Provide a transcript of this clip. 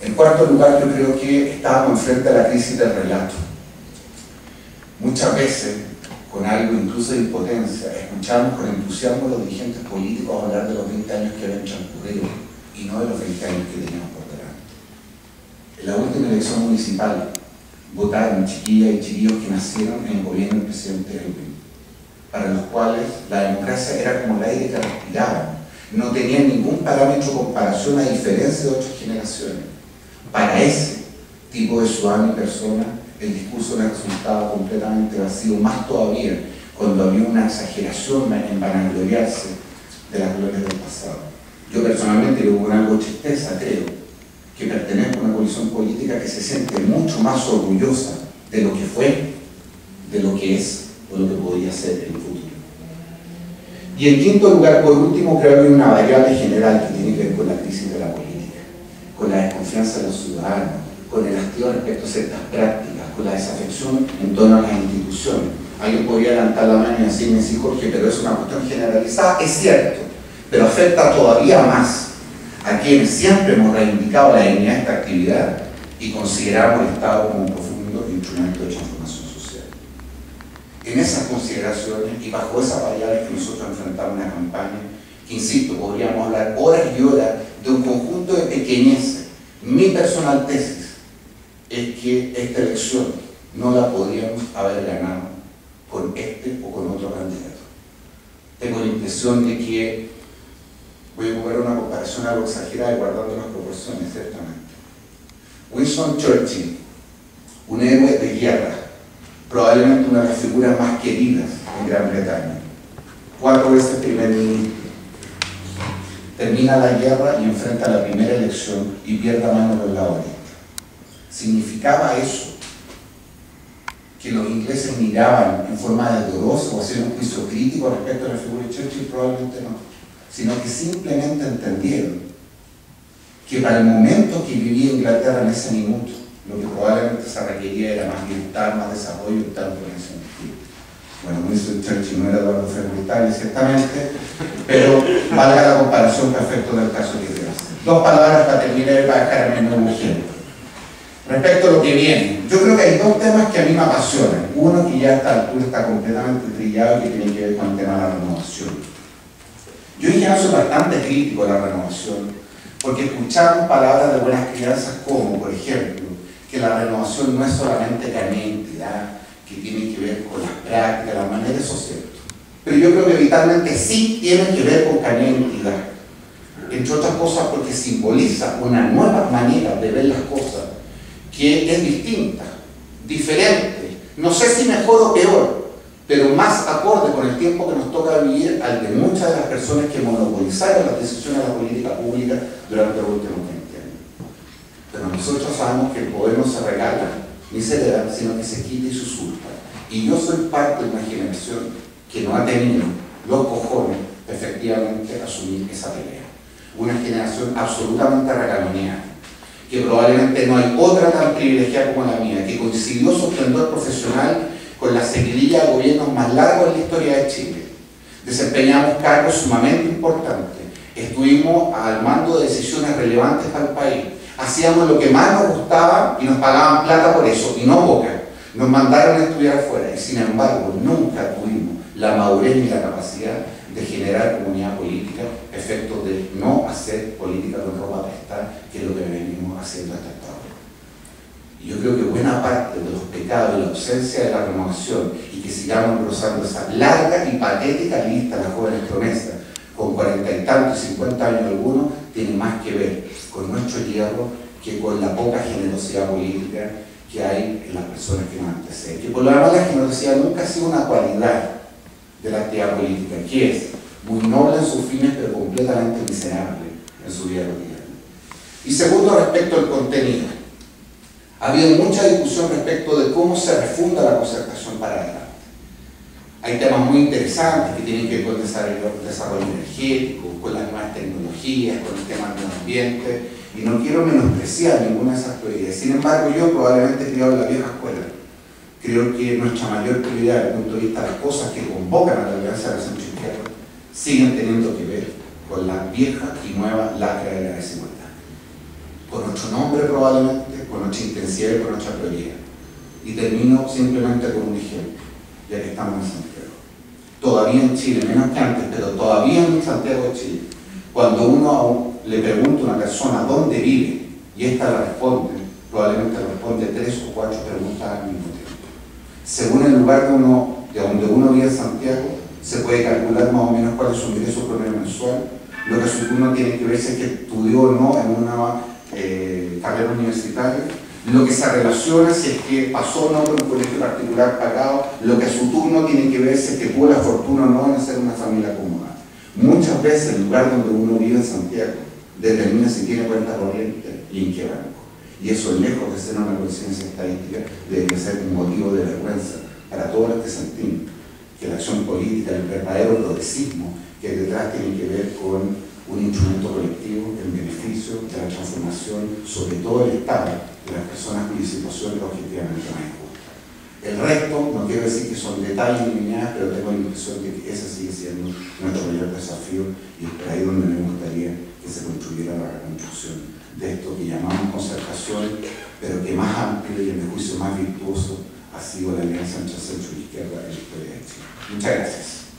En cuarto lugar, yo creo que estábamos enfrente a la crisis del relato. Muchas veces, con algo incluso de impotencia, escuchamos con entusiasmo a los dirigentes políticos hablar de los 20 años que habían transcurrido y no de los 20 años que teníamos por delante. En la última elección municipal votaron chiquillas y chiquillos que nacieron en el gobierno del presidente Elwin, para los cuales la democracia era como el aire que respiraban, no tenían ningún parámetro de comparación a diferencia de otras generaciones. Para ese tipo de ciudadano y persona, el discurso le resultaba completamente vacío, más todavía cuando había una exageración en vanagloriarse de las glorias del pasado. Yo personalmente, luego con algo de tristeza, creo que pertenezco a una coalición política que se siente mucho más orgullosa de lo que fue, de lo que es o lo que podría ser en el futuro. Y en quinto lugar, por último, creo que hay una variable general que tiene que ver con la crisis de la política, con la desconfianza de los ciudadanos, con el hastío respecto a ciertas prácticas, con la desafección en torno a las instituciones. Alguien podría levantar la mano y decirme, sí, Jorge, pero es una cuestión generalizada. Es cierto, pero afecta todavía más a quienes siempre hemos reivindicado la dignidad de esta actividad y consideramos el Estado como un profundo instrumento de transformación social. En esas consideraciones y bajo esas variables que nosotros enfrentamos una campaña, que insisto, podríamos hablar horas y horas de un conjunto de pequeñeces. Mi personal tesis es que esta elección no la podríamos haber ganado con este o con otro candidato. Tengo la impresión de que, voy a ocupar una comparación algo exagerada y guardando las proporciones, ciertamente. Winston Churchill, un héroe de guerra, probablemente una de las figuras más queridas en Gran Bretaña, 4 veces primer ministro, termina la guerra y enfrenta la primera elección y pierde a mano los laboristas. ¿Significaba eso que los ingleses miraban en forma dedorosa o hacían un juicio crítico respecto a la figura de Churchill? Probablemente no, sino que simplemente entendieron que para el momento que vivía Inglaterra en ese minuto, lo que probablemente se requería era más libertad, más desarrollo y tal organización. Bueno, Winston Churchill no era Eduardo Frei Vitale, ciertamente, pero valga la comparación perfecta del caso que quiero hacer. 2 palabras para terminar y para dejarme un ejemplo. Respecto a lo que viene, yo creo que hay 2 temas que a mí me apasionan. Uno que ya a esta altura está completamente trillado y que tiene que ver con el tema de la renovación. Yo ya soy bastante crítico de la renovación, porque escuchamos palabras de buenas crianzas como, por ejemplo, que la renovación no es solamente carnet de identidad, que tiene que ver con las prácticas, las maneras, eso es cierto. Pero yo creo que vitalmente sí tiene que ver con carnet de identidad. Entre otras cosas porque simboliza una nueva manera de ver las cosas, que es distinta, diferente, no sé si mejor o peor, pero más acorde con el tiempo que nos toca vivir al de muchas de las personas que monopolizaron las decisiones de la política pública durante los últimos 20 años. Pero nosotros sabemos que el poder no se regala ni se le da, sino que se quita y se usurpa. Y yo soy parte de una generación que no ha tenido los cojones efectivamente asumir esa pelea. Una generación absolutamente regaloneada, que probablemente no hay otra tan privilegiada como la mía, que coincidió su esplendor profesional con la seguidilla de gobiernos más largos en la historia de Chile. Desempeñamos cargos sumamente importantes, estuvimos al mando de decisiones relevantes para el país, hacíamos lo que más nos gustaba y nos pagaban plata por eso, y no poca. Nos mandaron a estudiar afuera y sin embargo nunca tuvimos la madurez ni la capacidad de generar comunidad política, efecto de no hacer política con ropa prestada, que es lo que venimos haciendo hasta ahora. Y yo creo que buena parte de los pecados y la ausencia de la renovación, y que sigamos cruzando esa larga y patética lista de las jóvenes promesas, con 40 y tantos y 50 años algunos, tiene más que ver con nuestro hierro que con la poca generosidad política que hay en las personas que nos anteceden. Que por lo demás la generosidad nunca ha sido una cualidad de la actividad política, que es muy noble en sus fines, pero completamente miserable en su vida cotidiana. Y segundo, respecto al contenido. Ha habido mucha discusión respecto de cómo se refunda la concertación para adelante. Hay temas muy interesantes que tienen que ver con el desarrollo energético, con las nuevas tecnologías, con el tema del medio ambiente, y no quiero menospreciar ninguna de esas prioridades. Sin embargo, yo probablemente he criado en la vieja escuela. Creo que nuestra mayor prioridad desde el punto de vista de las cosas que convocan a la alianza de la centro-izquierda siguen teniendo que ver con la vieja y nueva lacra de la desigualdad. Con nuestro nombre probablemente, con nuestra intensidad y con nuestra prioridad. Y termino simplemente con un ejemplo, ya que estamos en Santiago. Todavía en Chile, menos que antes, pero todavía en Santiago de Chile, cuando uno le pregunta a una persona dónde vive, y ésta la responde, probablemente responde 3 o 4 preguntas al mismo tiempo. Según el lugar de donde uno vive en Santiago, se puede calcular más o menos cuál es su ingreso promedio mensual, lo que su turno tiene que ver si es que estudió o no en una carrera universitaria, lo que se relaciona si es que pasó o no por un colegio particular pagado, lo que a su turno tiene que ver si es que tuvo la fortuna o no en hacer una familia acomodada. Muchas veces el lugar donde uno vive en Santiago determina si tiene cuenta corriente y en qué banco. Y eso, lejos de ser una coincidencia estadística, debería ser un motivo de vergüenza para todos los que sentimos que la acción política, el verdadero progresismo que detrás tiene que ver con un instrumento colectivo en beneficio de la transformación, sobre todo el Estado, de las personas cuya situación es objetivamente más injusta. El resto, no quiero decir que son detalles ni lineales, pero tengo la impresión de que ese sigue siendo nuestro mayor desafío y es por ahí donde me gustaría que se construyera la reconstrucción de esto que llamamos concertación, pero que más amplio y en mi juicio más virtuoso ha sido la alianza entre centro y izquierda en la historia de Chile. Muchas gracias.